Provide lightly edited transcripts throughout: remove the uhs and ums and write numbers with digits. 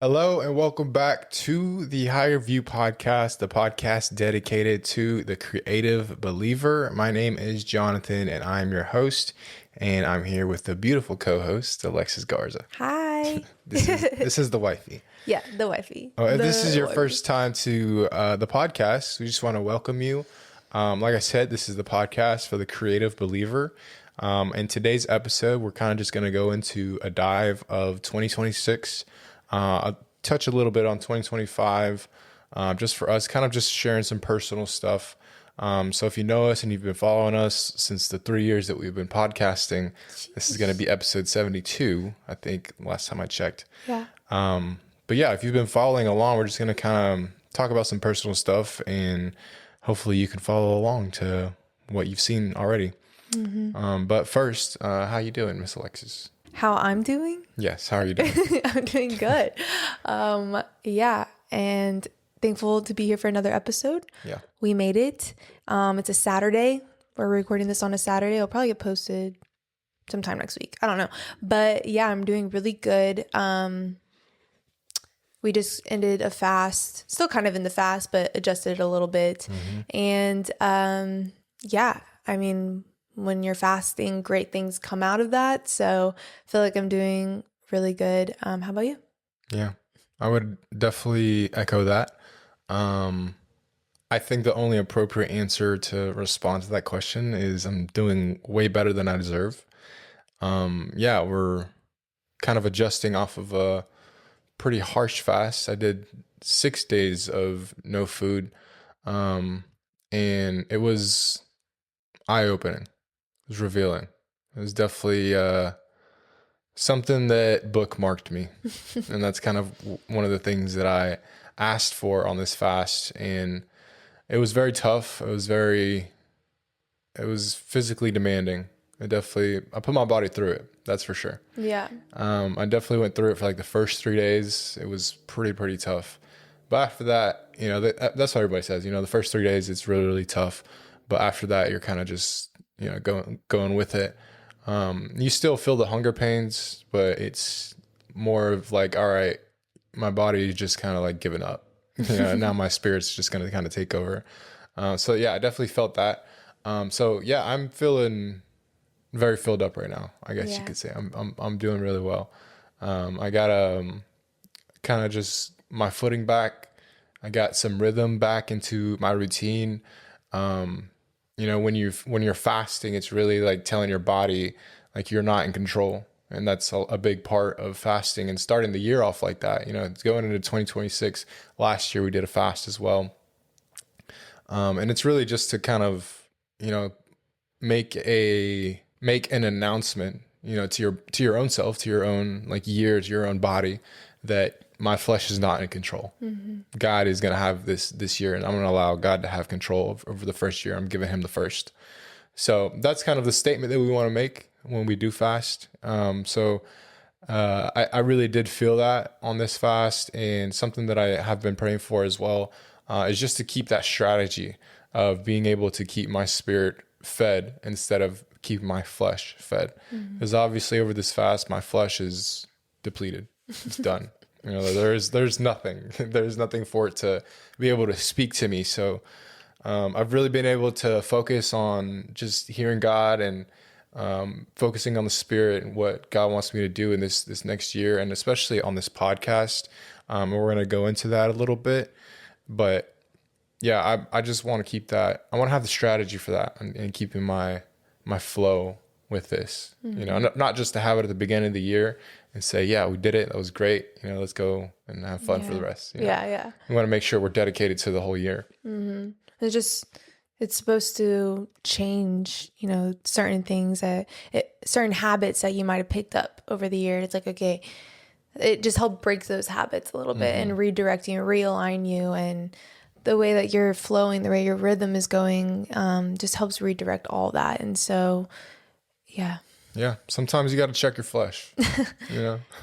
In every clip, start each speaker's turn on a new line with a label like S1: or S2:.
S1: Hello and welcome back to the Higher View podcast, the podcast dedicated to the creative believer. My name is Jonathan and I'm your host, and I'm here with the beautiful co-host, Alexus Garza.
S2: Hi.
S1: This is the wifey.
S2: Yeah, the wifey.
S1: If this is your
S2: wifey.
S1: first time to the podcast, we just want to welcome you. Like I said, this is the podcast for the creative believer. In today's episode, we're kind of just going to go into a dive of 2026. I'll touch a little bit on 2025, just for us, kind of just sharing some personal stuff. So if you know us and you've been following us since the 3 years that we've been podcasting, this is going to be episode 72, I think, last time I checked.
S2: Yeah.
S1: But yeah, if you've been following along, we're just going to kind of talk about some personal stuff, and hopefully you can follow along to what you've seen already. Mm-hmm. But first, how you doing, Miss Alexis?
S2: How I'm doing?
S1: Yes, how are you doing?
S2: I'm doing good. Yeah, and thankful to be here for another episode.
S1: Yeah.
S2: We made it. It's a Saturday. We're recording this on a Saturday. It'll probably get posted sometime next week. I don't know. But yeah, I'm doing really good. We just ended a fast, still kind of in the fast, but adjusted it a little bit. Mm-hmm. And yeah, I mean, when you're fasting, great things come out of that. So I feel like I'm doing really good. How about you?
S1: Yeah, I would definitely echo that. I think the only appropriate answer to respond to that question is I'm doing way better than I deserve. Yeah, we're kind of adjusting off of a pretty harsh fast. I did 6 days of no food, and it was eye-opening. It was revealing. It was definitely something that bookmarked me. And that's kind of one of the things that I asked for on this fast. And it was very tough. It was physically demanding. I put my body through it. That's for sure.
S2: Yeah.
S1: I definitely went through it for like the first 3 days. It was pretty tough. But after that, that's what everybody says. The first 3 days, it's really, really tough. But after that, you're kind of just, going with it. You still feel the hunger pains, but it's more of like, all right, my body is just kind of like giving up. Now my spirit's just going to kind of take over. So yeah, I definitely felt that. So yeah, I'm feeling very filled up right now. I guess you could say I'm doing really well. I got kind of just my footing back. I got some rhythm back into my routine. When you're fasting, it's really like telling your body like you're not in control. And that's a big part of fasting and starting the year off like that. It's going into 2026. Last year we did a fast as well. And it's really just to kind of, make an announcement, to your own self, to your own like year, to your own body, that my flesh is not in control. Mm-hmm. God is going to have this year, and I'm going to allow God to have control over the first year. I'm giving him the first. So that's kind of the statement that we want to make when we do fast. I really did feel that on this fast, and something that I have been praying for as well is just to keep that strategy of being able to keep my spirit fed instead of keep my flesh fed. Because obviously over this fast, my flesh is depleted. It's done. There's nothing. There's nothing for it to be able to speak to me. So I've really been able to focus on just hearing God and focusing on the Spirit and what God wants me to do in this next year, and especially on this podcast. And we're going to go into that a little bit. But yeah, I just want to keep that. I want to have the strategy for that and keeping my flow with this. Not just to have it at the beginning of the year and say, yeah, we did it. That was great. Let's go and have fun for the rest.
S2: Yeah.
S1: We want to make sure we're dedicated to the whole year.
S2: Mm-hmm. It's supposed to change, certain things certain habits that you might have picked up over the year. It's like, okay, it just helped break those habits a little bit and redirect you and realign you. And the way that you're flowing, the way your rhythm is going, just helps redirect all that. And so, yeah.
S1: Yeah. Sometimes you got to check your flesh,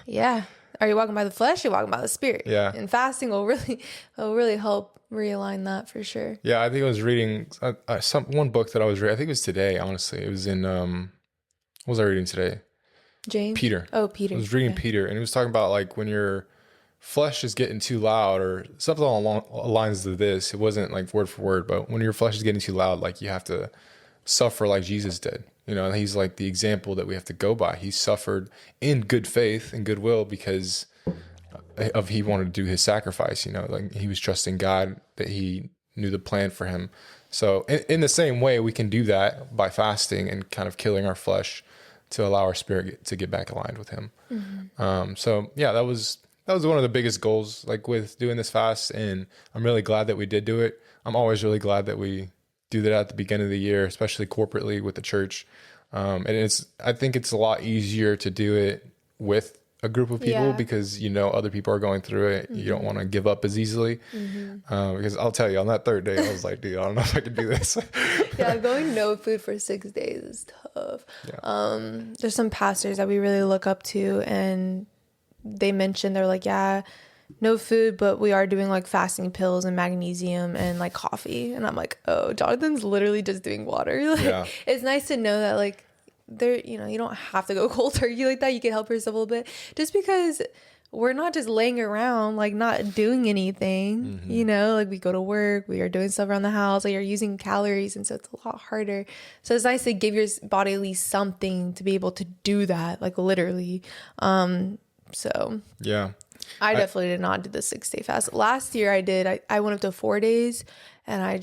S2: Yeah. Are you walking by the flesh? You're walking by the spirit.
S1: Yeah.
S2: And fasting will really help realign that for sure.
S1: Yeah. I think I was reading one book that I was reading. I think it was today, honestly. It was in, what was I reading today?
S2: James?
S1: Peter.
S2: Oh, Peter.
S1: I was reading Peter, and he was talking about like when you're flesh is getting too loud or something along lines of this, it wasn't like word for word, but when your flesh is getting too loud, like you have to suffer like Jesus did. You know, and he's like the example that we have to go by. He suffered in good faith and goodwill because of he wanted to do his sacrifice. You know, like he was trusting God that he knew the plan for him. So in the same way, we can do that by fasting and kind of killing our flesh to allow our spirit to get back aligned with him. So yeah, that was one of the biggest goals, like with doing this fast. And I'm really glad that we did do it. I'm always really glad that we do that at the beginning of the year, especially corporately with the church. And I think it's a lot easier to do it with a group of people because, you know, other people are going through it. You don't want to give up as easily. Because I'll tell you, on that third day, I was like, dude, I don't know if I can do this.
S2: Yeah, going no food for 6 days is tough. There's some pastors that we really look up to, and they mentioned, they're like, yeah, no food, but we are doing like fasting pills and magnesium and like coffee. And I'm like, oh, Jonathan's literally just doing water. Like, it's nice to know that like there, you know, you don't have to go cold turkey like that. You can help yourself a little bit, just because we're not just laying around like not doing anything. You know, like we go to work, we are doing stuff around the house, like you're using calories, and so it's a lot harder. So it's nice to give your body at least something to be able to do that, like literally. So
S1: Yeah.
S2: I definitely did not do the 6 day fast. Last year I did. I went up to 4 days, and I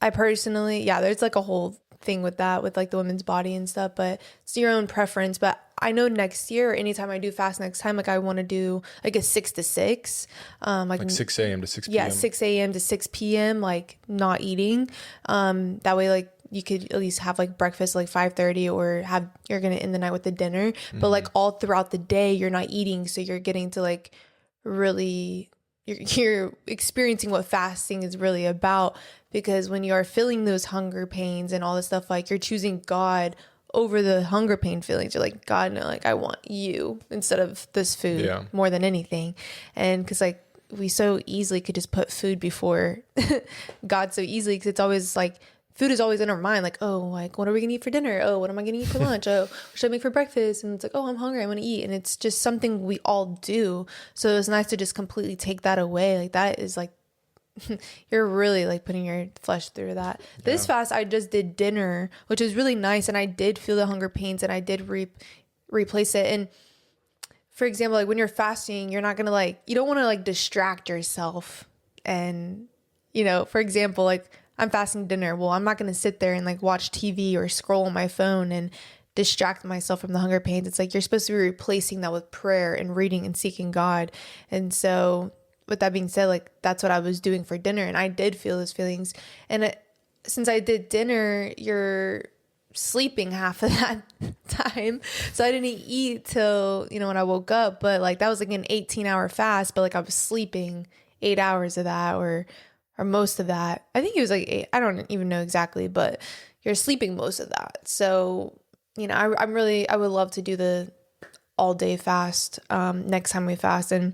S2: personally, there's like a whole thing with that, with like the women's body and stuff, but it's your own preference. But I know next year, or anytime I do fast next time, like I want to do like a 6 to 6, like
S1: 6 a.m. to 6 p.m.
S2: Yeah, 6 a.m. to 6 p.m. like not eating. That way, like you could at least have like breakfast like 5:30, or you're gonna end the night with the dinner. But like all throughout the day, you're not eating, so you're getting to like really. You're experiencing what fasting is really about, because when you are feeling those hunger pains and all this stuff, like you're choosing God over the hunger pain feelings. You're like, God, no, like I want you instead of this food more than anything. And because like we so easily could just put food before God so easily, because it's always like food is always in our mind, like, oh, like what are we gonna eat for dinner? Oh, what am I gonna eat for lunch? Oh, what should I make for breakfast? And it's like, oh, I'm hungry, I want to eat. And it's just something we all do. So it's nice to just completely take that away. Like that is like you're really like putting your flesh through that. This fast, I just did dinner, which was really nice, and I did feel the hunger pains, and I did replace it. And for example, like when you're fasting, you're not gonna like, you don't want to like distract yourself. And you know, for example, like I'm fasting dinner. Well, I'm not going to sit there and like watch TV or scroll on my phone and distract myself from the hunger pains. It's like you're supposed to be replacing that with prayer and reading and seeking God. And so with that being said, like that's what I was doing for dinner, and I did feel those feelings. And since I did dinner, you're sleeping half of that time. So I didn't eat till, you know, when I woke up, but like that was like an 18-hour fast, but like I was sleeping 8 hours of that, or most of that. I think it was like 8. I don't even know exactly, but you're sleeping most of that. So, you know, I would love to do the all day fast next time we fast. And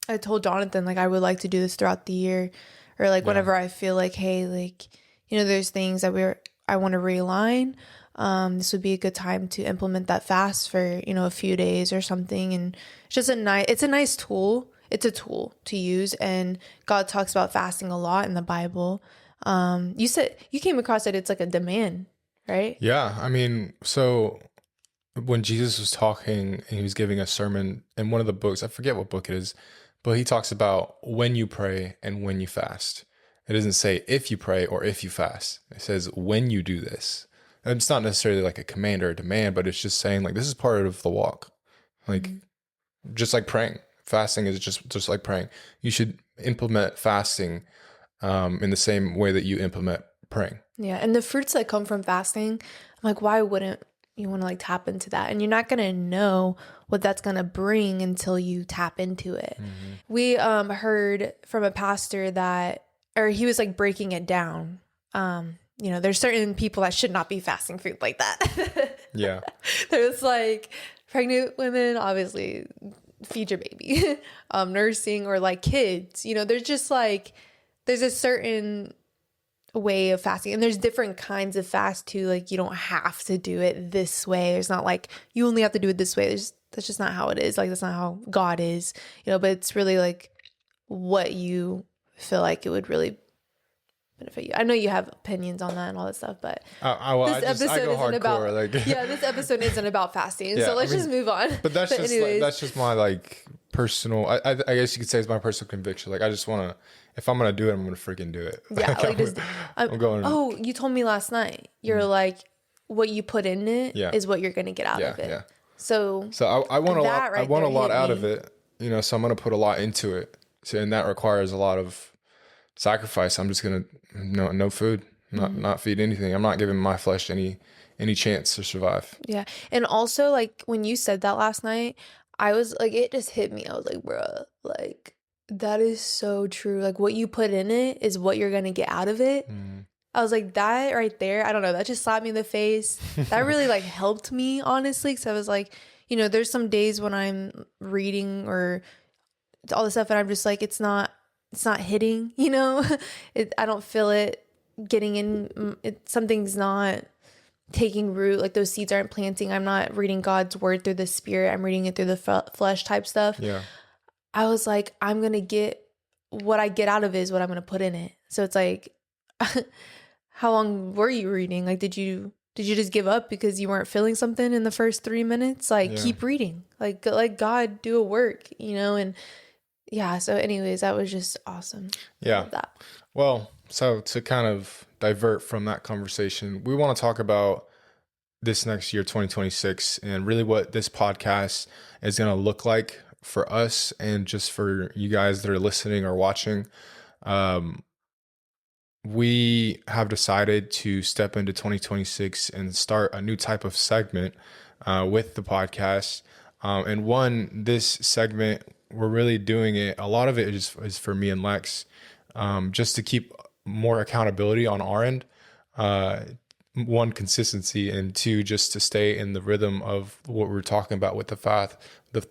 S2: I told Jonathan, like, I would like to do this throughout the year, or like whenever I feel like, hey, like, you know, there's things that I want to realign. This would be a good time to implement that fast for, you know, a few days or something. And it's just it's a nice tool. It's a tool to use, and God talks about fasting a lot in the Bible. You said you came across it. It's like a demand, right?
S1: Yeah. I mean, so when Jesus was talking and he was giving a sermon in one of the books, I forget what book it is, but he talks about when you pray and when you fast. It doesn't say if you pray or if you fast. It says when you do this. And it's not necessarily like a command or a demand, but it's just saying like this is part of the walk. Like just like praying. Fasting is just like praying. You should implement fasting in the same way that you implement praying.
S2: Yeah, and the fruits that come from fasting, I'm like, why wouldn't you want to like tap into that? And you're not gonna know what that's gonna bring until you tap into it. We heard from a pastor that, or he was like breaking it down. You know, there's certain people that should not be fasting food like that.
S1: Yeah.
S2: There's like pregnant women, obviously, feed your baby, nursing, or like kids, you know, there's just like, there's a certain way of fasting. And there's different kinds of fast too. Like you don't have to do it this way. It's not like you only have to do it this way. That's just not how it is. Like that's not how God is, but it's really like what you feel like it would really benefit you. I know you have opinions on that and all that stuff, but
S1: I go hardcore.
S2: About
S1: like
S2: this episode isn't about fasting. So let's just move on.
S1: But that's just my like personal. I guess you could say it's my personal conviction. Like I just want to. If I'm gonna do it, I'm gonna freaking do it.
S2: Yeah,
S1: I'm going.
S2: Oh, you told me last night. You're like, what you put in it is what you're gonna get out of it. Yeah. So
S1: I want a lot. I want a lot out of it. So I'm gonna put a lot into it. So and that requires a lot of sacrifice. I'm just gonna no food, not feed anything. I'm not giving my flesh any chance to survive.
S2: Yeah, and also like when you said that last night, I was like, it just hit me. I was like, bruh, like. That is so true. Like what you put in it is what you're going to get out of it. I was like, that right there, I don't know, that just slapped me in the face. That really like helped me, honestly. Cause I was like, there's some days when I'm reading or all this stuff and I'm just like, it's not hitting, I don't feel it getting in. Something's not taking root. Like those seeds aren't planting. I'm not reading God's word through the spirit. I'm reading it through the flesh type stuff.
S1: Yeah.
S2: I was like, I'm going to get what I get out of it is what I'm going to put in it. So it's like, how long were you reading? Like, did you just give up because you weren't feeling something in the first 3 minutes? Like, keep reading, like God do a work, and yeah. So anyways, that was just awesome.
S1: Yeah. That. Well, so to kind of divert from that conversation, we want to talk about this next year, 2026, and really what this podcast is going to look like for us and just for you guys that are listening or watching. We have decided to step into 2026 and start a new type of segment with the podcast. And this segment, we're really doing it. A lot of it is for me and Lex, just to keep more accountability on our end. One, consistency, and two, just to stay in the rhythm of what we're talking about with the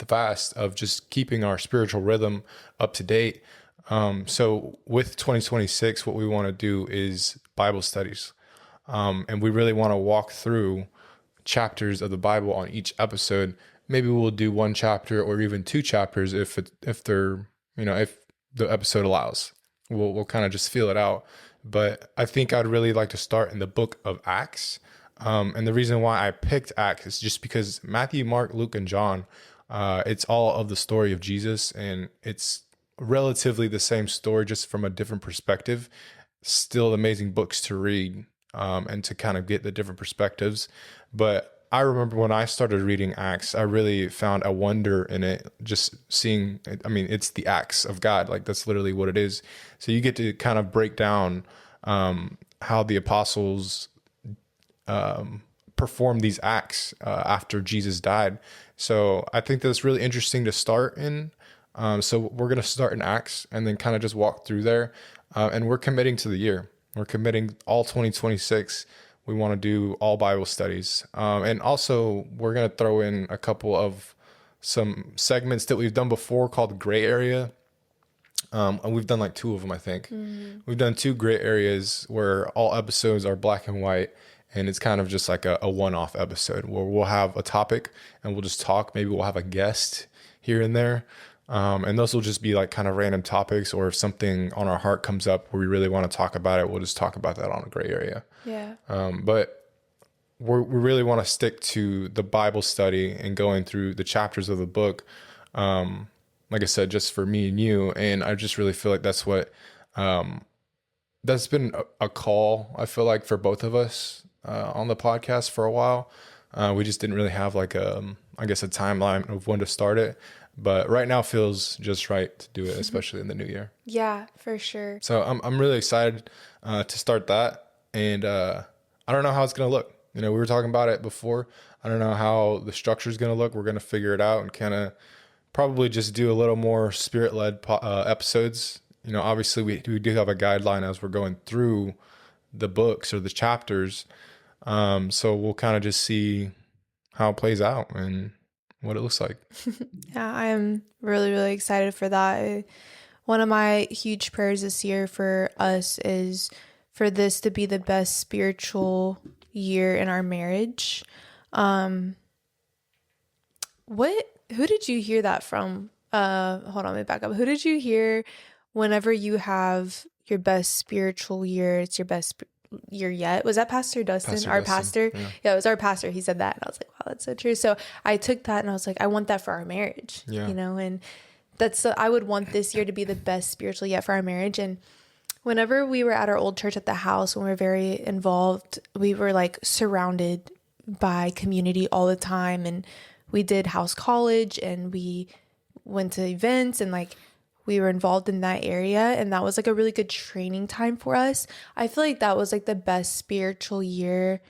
S1: fast of just keeping our spiritual rhythm up to date. So with 2026, what we want to do is Bible studies. And we really want to walk through chapters of the Bible on each episode. Maybe we'll do one chapter or even two chapters if they're, if the episode allows. We'll kind of just feel it out. But I think I'd really like to start in the book of Acts. And the reason why I picked Acts is just because Matthew, Mark, Luke, and John, it's all of the story of Jesus, and it's relatively the same story, just from a different perspective. Still amazing books to read, and to kind of get the different perspectives. But I remember when I started reading Acts, I really found a wonder in it, just seeing, it's the acts of God. Like that's literally what it is. So you get to kind of break down how the apostles performed these acts after Jesus died. So I think that's really interesting to start in. So we're going to start in Acts and then kind of just walk through there. And we're committing to the year. We're committing all 2026. We want to do all Bible studies. And also we're going to throw in a couple of some segments that we've done before called Gray Area. And we've done like 2 of them, I think. Mm-hmm. We've done 2 gray areas where all episodes are black and white. And it's kind of just like a one-off episode where we'll have a topic and we'll just talk. Maybe we'll have a guest here and there. And those will just be like kind of random topics, or if something on our heart comes up where we really want to talk about it, we'll just talk about that on a gray area. Yeah. But we really want to stick to the Bible study and going through the chapters of the book. Like I said, just for me and you. And I just really feel like that's what, that's been a call, I feel like, for both of us on the podcast for a while. We just didn't really have like a timeline of when to start it. But right now feels just right to do it, especially in the new year.
S2: Yeah, for sure.
S1: So I'm really excited to start that. And I don't know how it's going to look. We were talking about it before. I don't know how the structure is going to look. We're going to figure it out and kind of probably just do a little more spirit-led episodes. Obviously we do have a guideline as we're going through the books or the chapters. So we'll kind of just see how it plays out and what it looks like.
S2: Yeah, I'm really, really excited for that. One of my huge prayers this year for us is for this to be the best spiritual year in our marriage. Who did you hear that from? Hold on, let me back up. Who did you hear whenever you have your best spiritual year, it's your best year yet? Was that Pastor Dustin,
S1: Pastor
S2: our
S1: Dustin,
S2: pastor?
S1: yeah.
S2: Yeah, it was our pastor. He said that. And I was like, wow, that's so true. So I took that and I was like, I want that for our marriage,
S1: Yeah.
S2: you know, and I would want this year to be the best spiritual yet for our marriage. And whenever we were at our old church at the house, when we were very involved, we were like surrounded by community all the time. And we did house college and we went to events and like we were involved in that area. And that was like a really good training time for us. I feel like that was like the best spiritual year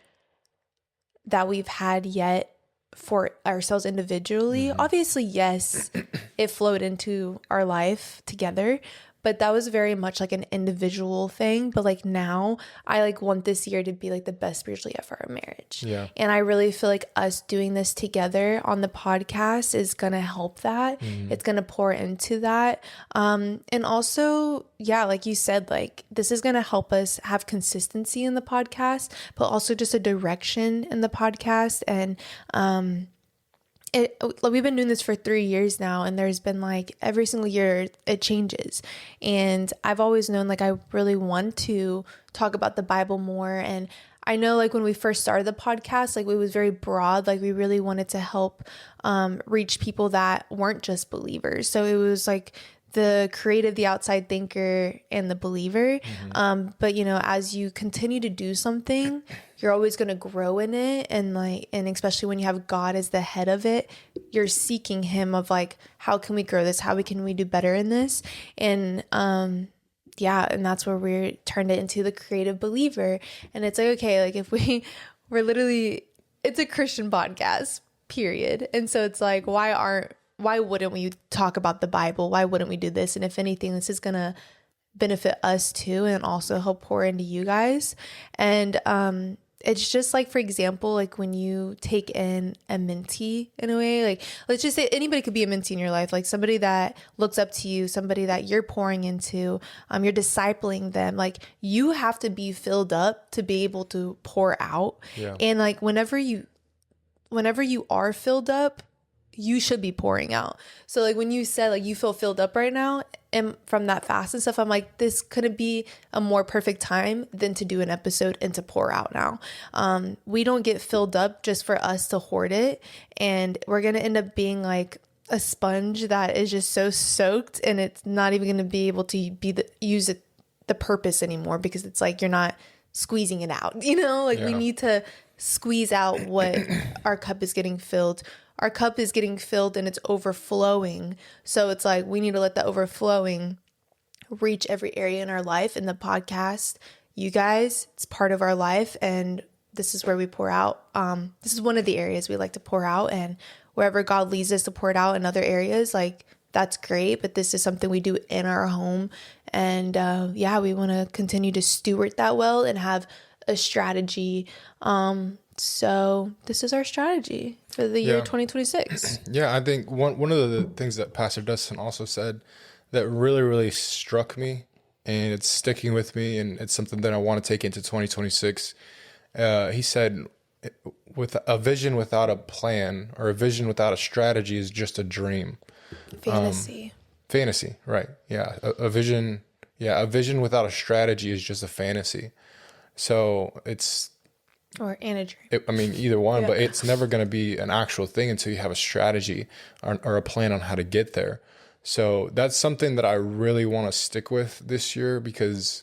S2: that we've had yet for ourselves individually. Obviously, yes, it flowed into our life together, but that was very much like an individual thing. But like now I like want this year to be like the best spiritually yet for our marriage.
S1: Yeah.
S2: And I really feel like us doing this together on the podcast is going to help that. It's going to pour into that. And also, yeah, like you said, like this is going to help us have consistency in the podcast, but also just a direction in the podcast. And, we've been doing this for 3 years now, and there's been like every single year it changes. And I've always known like I really want to talk about the Bible more. And I know like when we first started the podcast, like it was very broad, like we really wanted to help reach people that weren't just believers. So it was like the creative, the outside thinker, and the believer. But you know, as you continue to do something, you're always going to grow in it. And especially when you have God as the head of it, you're seeking him of like, how can we grow this? How can we do better in this? And, yeah. And that's where we turned it into the creative believer. And it's like, okay, like if we're literally, it's a Christian podcast, period. And so it's like, why wouldn't we talk about the Bible? Why wouldn't we do this? And if anything, this is going to benefit us too, and also help pour into you guys. And it's just like, for example, like when you take in a mentee in a way, like let's just say anybody could be a mentee in your life, like somebody that looks up to you, somebody that you're pouring into, you're discipling them. Like you have to be filled up to be able to pour out.
S1: Yeah.
S2: And like whenever you are filled up, you should be pouring out. So like when you said like you feel filled up right now and from that fast and stuff, I'm like, this couldn't be a more perfect time than to do an episode and to pour out now. We don't get filled up just for us to hoard it. And we're going to end up being like a sponge that is just so soaked, and it's not even going to be able to use the purpose anymore, because it's like, you're not squeezing it out, you know, like we need to squeeze out what our cup is getting filled. Our cup is getting filled and it's overflowing. So it's like, we need to let that overflowing reach every area in our life. And the podcast, you guys, it's part of our life. And this is where we pour out. This is one of the areas we like to pour out, and wherever God leads us to pour it out in other areas, like that's great. But this is something we do in our home. And we want to continue to steward that well and have a strategy. So this is our strategy for the year 2026.
S1: Yeah, I think one of the things that Pastor Dustin also said that really, really struck me, and it's sticking with me, and it's something that I want to take into 2026. He said, with a vision without a plan, or a vision without a strategy, is just a dream. Fantasy, right. Yeah. A vision without a strategy is just a fantasy. So it's,
S2: and a dream.
S1: Either one, but it's never going to be an actual thing until you have a strategy or a plan on how to get there. So that's something that I really want to stick with this year, because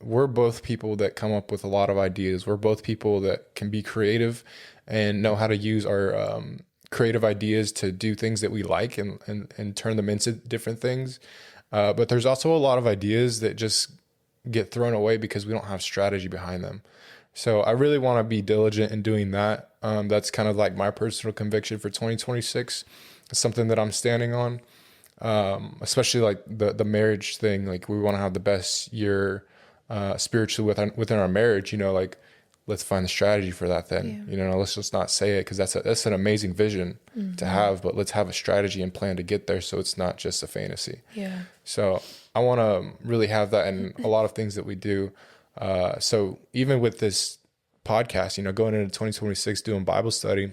S1: we're both people that come up with a lot of ideas. We're both people that can be creative and know how to use our creative ideas to do things that we like and turn them into different things. But there's also a lot of ideas that just get thrown away because we don't have strategy behind them. So I really want to be diligent in doing that. That's kind of like my personal conviction for 2026. It's something that I'm standing on, especially like the marriage thing. Like we want to have the best year spiritually within our marriage. You know, like let's find the strategy for that then. Yeah. You know, let's just not say it, because that's an amazing vision to have, but let's have a strategy and plan to get there, so it's not just a fantasy.
S2: Yeah.
S1: So I want to really have that in a lot of things that we do. So even with this podcast, going into 2026, doing Bible study,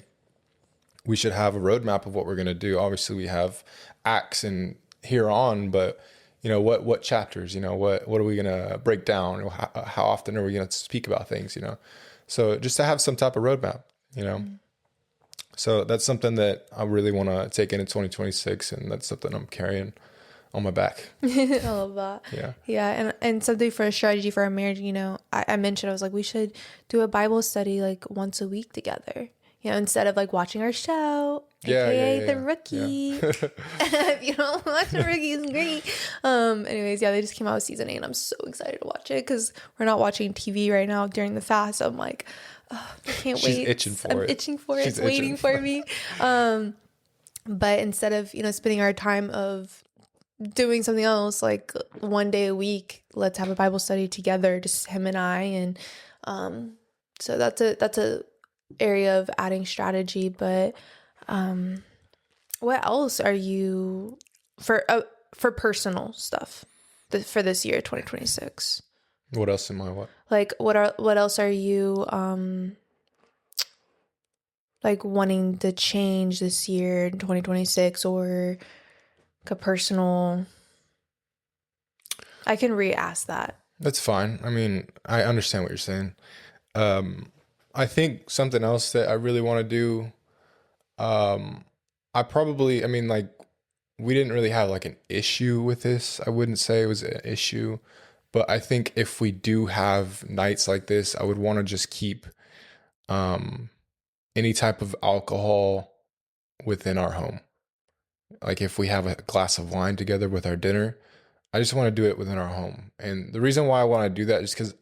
S1: we should have a roadmap of what we're going to do. Obviously we have Acts and here on, but what chapters, what are we going to break down? How often are we going to speak about things, so just to have some type of roadmap, so that's something that I really want to take into 2026. And that's something I'm carrying on my back.
S2: I love that.
S1: Yeah.
S2: Yeah. And something for a strategy for our marriage, I mentioned, I was like, we should do a Bible study like once a week together, instead of like watching our show, aka The Rookie. If you don't watch The Rookie, it's great. Anyways, they just came out with season 8 and I'm so excited to watch it because we're not watching TV right now during the fast. So I'm like, oh, I can't wait.
S1: She's itching for it.
S2: Itching for it. It's waiting for me. But instead of, spending our time of doing something else, like one day a week, let's have a Bible study together, just him and I. And so that's a area of adding strategy. But what else are you for personal stuff for this year, 2026?
S1: What else am I
S2: like what else are you like wanting to change this year in 2026, or like a personal? I can re-ask that.
S1: That's fine. I mean, I understand what you're saying. I think something else that I really want to do, we didn't really have like an issue with this. I wouldn't say it was an issue, but I think if we do have nights like this, I would want to just keep any type of alcohol within our home. Like if we have a glass of wine together with our dinner, I just want to do it within our home. And the reason why I want to do that is because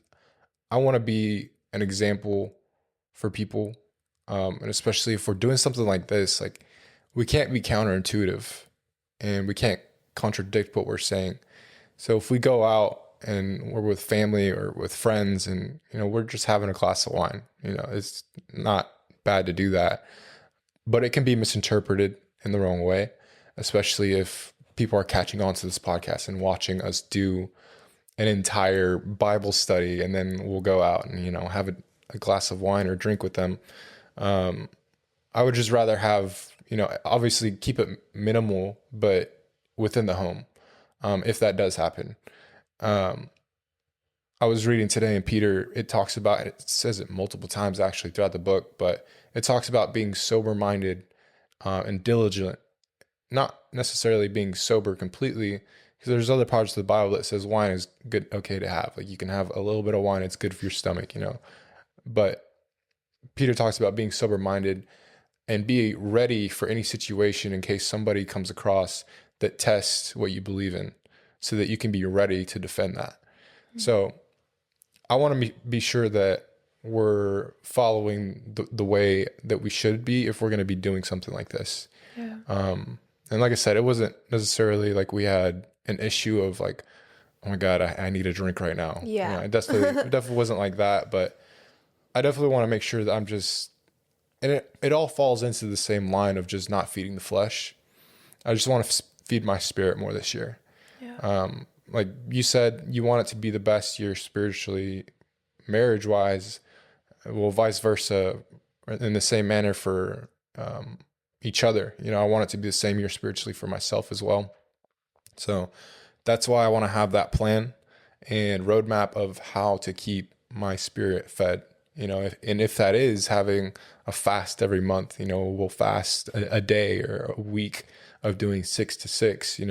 S1: I want to be an example for people. And especially if we're doing something like this, like we can't be counterintuitive and we can't contradict what we're saying. So if we go out and we're with family or with friends and, we're just having a glass of wine, it's not bad to do that, but it can be misinterpreted in the wrong way, especially if people are catching on to this podcast and watching us do an entire Bible study, and then we'll go out and, have a glass of wine or drink with them. I would just rather have, obviously keep it minimal, but within the home, if that does happen. I was reading today in Peter, it says it multiple times actually throughout the book, but it talks about being sober-minded and diligent, not necessarily being sober completely, because there's other parts of the Bible that says wine is good, okay to have. Like you can have a little bit of wine, it's good for your stomach, But Peter talks about being sober-minded and be ready for any situation in case somebody comes across that tests what you believe in, so that you can be ready to defend that. Mm-hmm. So I want to be sure that we're following the way that we should be if we're going to be doing something like this. Yeah. And like I said, it wasn't necessarily like we had an issue of like, oh my God, I need a drink right now.
S2: Yeah.
S1: It definitely wasn't like that, but I definitely want to make sure that I'm just, and it all falls into the same line of just not feeding the flesh. I just want to feed my spirit more this year. Yeah. Like you said, you want it to be the best year spiritually, marriage wise, well, vice versa, in the same manner for each other. I want it to be the same year spiritually for myself as well. So that's why I want to have that plan and roadmap of how to keep my spirit fed. If that is having a fast every month, we'll fast a day or a week of doing 6 to 6,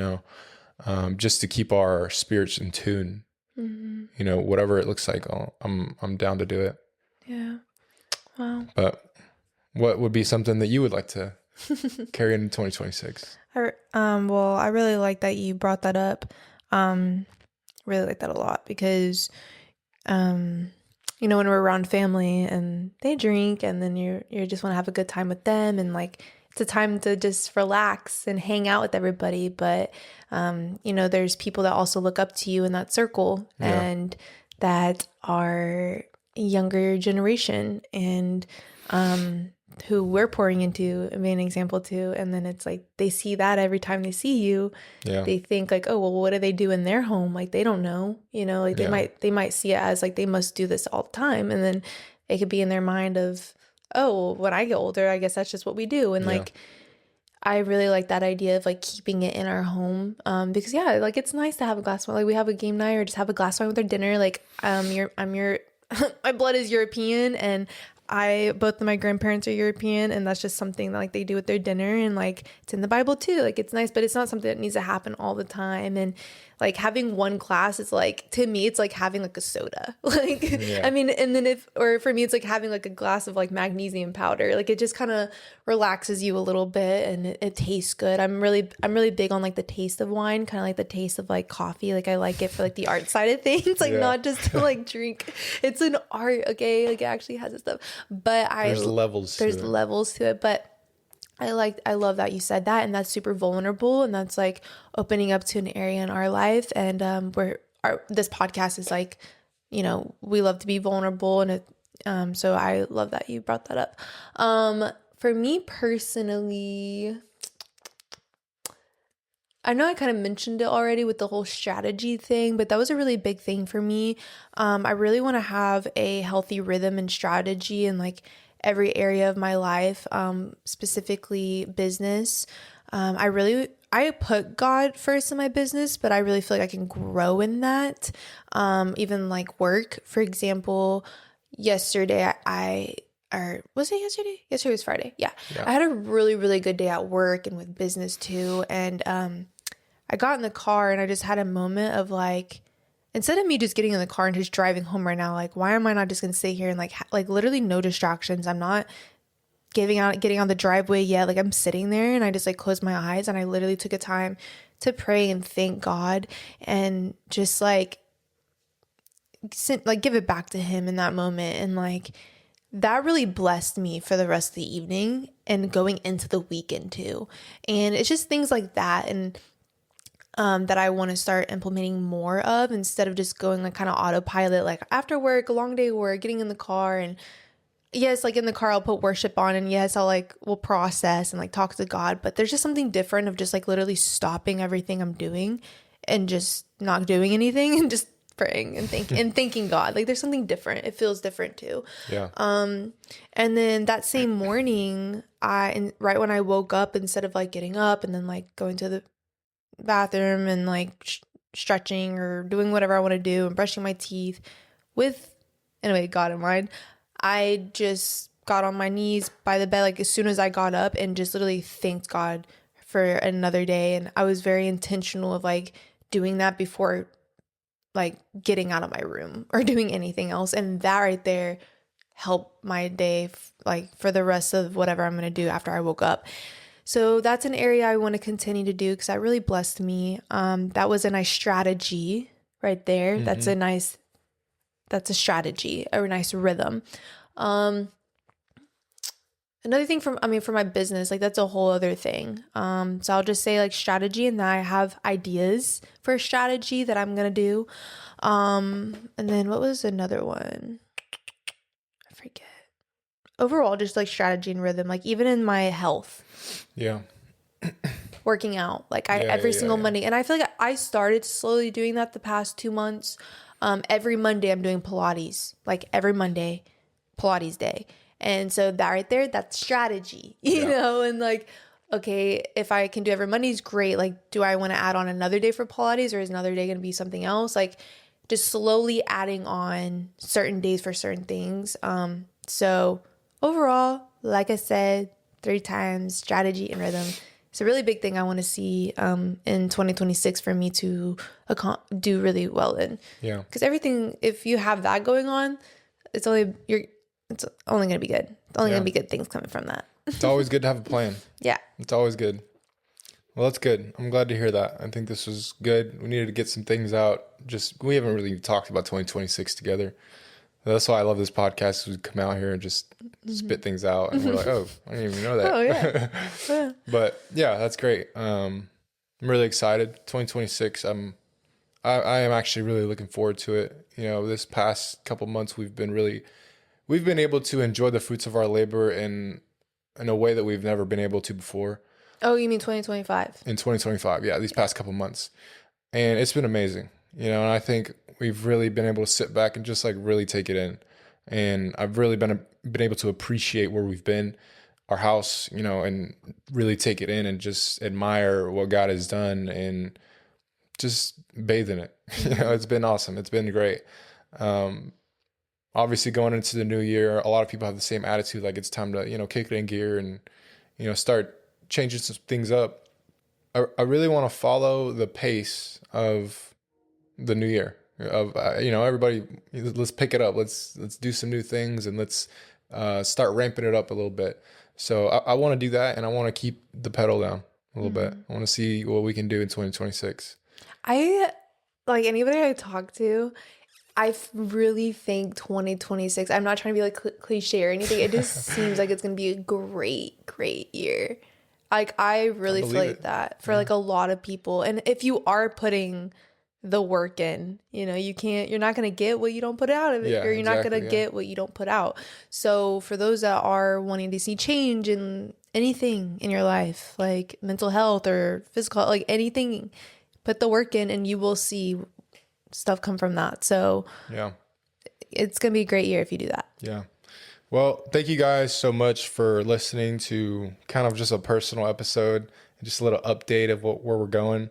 S1: just to keep our spirits in tune. Mm-hmm. Whatever it looks like, I'm down to do it.
S2: Yeah. Wow.
S1: But what would be something that you would like to carry into 2026?
S2: Well, I really like that you brought that up. Really like that a lot because, when we're around family and they drink and then you just want to have a good time with them, and like it's a time to just relax and hang out with everybody. But, there's people that also look up to you in that circle, yeah, and that are younger generation, and who we're pouring into and being an example to. And then it's like they see that every time they see you, they think like, oh, well, what do they do in their home? Like they don't know, like they might see it as like they must do this all the time. And then it could be in their mind of, oh, well, when I get older, I guess that's just what we do. And like I really like that idea of like keeping it in our home, because like it's nice to have a glass of wine. Like we have a game night or just have a glass of wine with our dinner. Like I'm your my blood is European, and both of my grandparents are European, and that's just something that like they do with their dinner, and like it's in the Bible too. Like it's nice, but it's not something that needs to happen all the time. And like having one glass is like, to me, it's like having like a soda. Like, I mean, and then or for me, it's like having like a glass of like magnesium powder. Like it just kind of relaxes you a little bit, and it tastes good. I'm really big on like the taste of wine, kind of like the taste of like coffee. Like I like it for like the art side of things, like not just to like drink. It's an art, okay? Like it actually has its stuff, but there's levels to it, but I love that you said that, and that's super vulnerable, and that's like opening up to an area in our life, and this podcast is like, we love to be vulnerable, and so I love that you brought that up. For me personally, I know I kind of mentioned it already with the whole strategy thing, but that was a really big thing for me. I really want to have a healthy rhythm and strategy in like every area of my life, specifically business. I put God first in my business, but I really feel like I can grow in that. Even like work, for example, yesterday or was it yesterday? Yesterday was Friday. Yeah. I had a really, really good day at work and with business too. And I got in the car and I just had a moment of like, instead of me just getting in the car and just driving home right now, like, why am I not just going to sit here and like literally no distractions? I'm not getting on the driveway yet. Like I'm sitting there and I just like closed my eyes and I literally took a time to pray and thank God and just like give it back to him in that moment. And like, that really blessed me for the rest of the evening and going into the weekend too. And it's just things like that. And that I want to start implementing more of, instead of just going like kind of autopilot, like after work, a long day of work, getting in the car, and yes, like in the car I'll put worship on, and yes, will process and like talk to God, but there's just something different of just like literally stopping everything I'm doing and just not doing anything and just praying and thanking God. Like there's something different. It feels different too. Yeah. And then that same morning, right when I woke up, instead of like getting up and then like going to the bathroom and like stretching or doing whatever I want to do and brushing my teeth with God in mind, I just got on my knees by the bed like as soon as I got up and just literally thanked God for another day. And I was very intentional of like doing that before like getting out of my room or doing anything else, and that right there helped my day like for the rest of whatever I'm going to do after I woke up. So that's an area I want to continue to do because that really blessed me. That was a nice strategy right there. Mm-hmm. That's a strategy, or a nice rhythm. Another thing for my business, like that's a whole other thing. So I'll just say like strategy, and then I have ideas for a strategy that I'm going to do. And then what was another one? I forget. Overall, just like strategy and rhythm, like even in my health. Yeah. Working out, like every single Monday. And I feel like I started slowly doing that the past 2 months. Every Monday I'm doing Pilates, like every Monday, Pilates day. And so that right there, that's strategy, you know, and like, okay, if I can do every Mondays, great. Like, do I want to add on another day for Pilates, or is another day going to be something else? Like just slowly adding on certain days for certain things. So overall, like I said, 3 times, strategy and rhythm. It's a really big thing I want to see in 2026 for me to do really well in. Yeah. Because everything, if you have that going on, it's only going to be good. It's only going to be good things coming from that.
S1: It's always good to have a plan. Yeah. It's always good. Well, that's good. I'm glad to hear that. I think this was good. We needed to get some things out. We haven't really talked about 2026 together. That's why I love this podcast. We come out here and just spit things out, and we're like, oh, I didn't even know that. Oh, yeah. Yeah. But yeah, that's great. I'm really excited. 2026, I am actually really looking forward to it. You know, this past couple months, we've been able to enjoy the fruits of our labor in in a way that we've never been able to before
S2: Oh, you mean 2025?
S1: in 2025. Yeah, these past couple months. And it's been amazing, and I think we've really been able to sit back and just like really take it in. And I've really been able to appreciate where we've been, our house, and really take it in and just admire what God has done and just bathe in it. It's been awesome. It's been great. Um, Obviously going into the new year, a lot of people have the same attitude, like it's time to, kick it in gear and, start changing some things up. I really want to follow the pace of the new year of, everybody, let's pick it up. Let's do some new things and let's start ramping it up a little bit. So I want to do that, and I want to keep the pedal down a little bit. I want to see what we can do in 2026.
S2: I like anybody I talk to, really think 2026, I'm not trying to be like cliche or anything. It just seems like it's going to be a great, great year. Like, I really feel like that for like a lot of people. And if you are putting the work in, you're not going to get what you don't put out of it, or you're not going to get what you don't put out. So for those that are wanting to see change in anything in your life, like mental health or physical, like anything, put the work in and you will see stuff come from that. So
S1: yeah,
S2: it's going to be a great year if you do that.
S1: Yeah. Well, thank you guys so much for listening to kind of just a personal episode and just a little update of where we're going.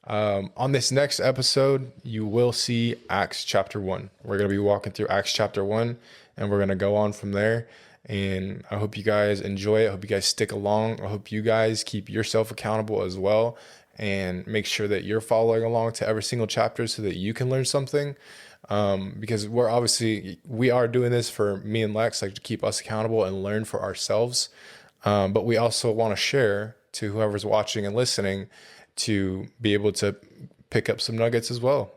S1: On this next episode, you will see Acts chapter 1. We're going to be walking through Acts chapter 1, and we're going to go on from there. And I hope you guys enjoy it. I hope you guys stick along. I hope you guys keep yourself accountable as well, and make sure that you're following along to every single chapter so that you can learn something. Because we are doing this for me and Lex, like to keep us accountable and learn for ourselves. But we also want to share to whoever's watching and listening to be able to pick up some nuggets as well.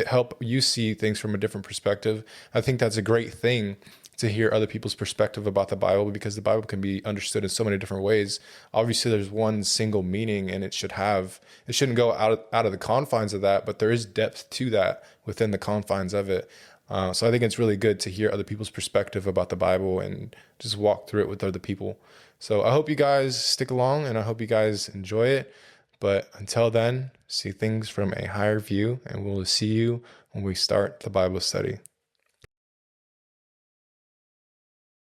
S1: Help you see things from a different perspective. I think that's a great thing, to hear other people's perspective about the Bible, because the Bible can be understood in so many different ways. Obviously, there's one single meaning, and it shouldn't go out of the confines of that, but there is depth to that within the confines of it. So I think it's really good to hear other people's perspective about the Bible and just walk through it with other people. So I hope you guys stick along, and I hope you guys enjoy it. But until then, see things from a higher view, and we'll see you when we start the Bible study.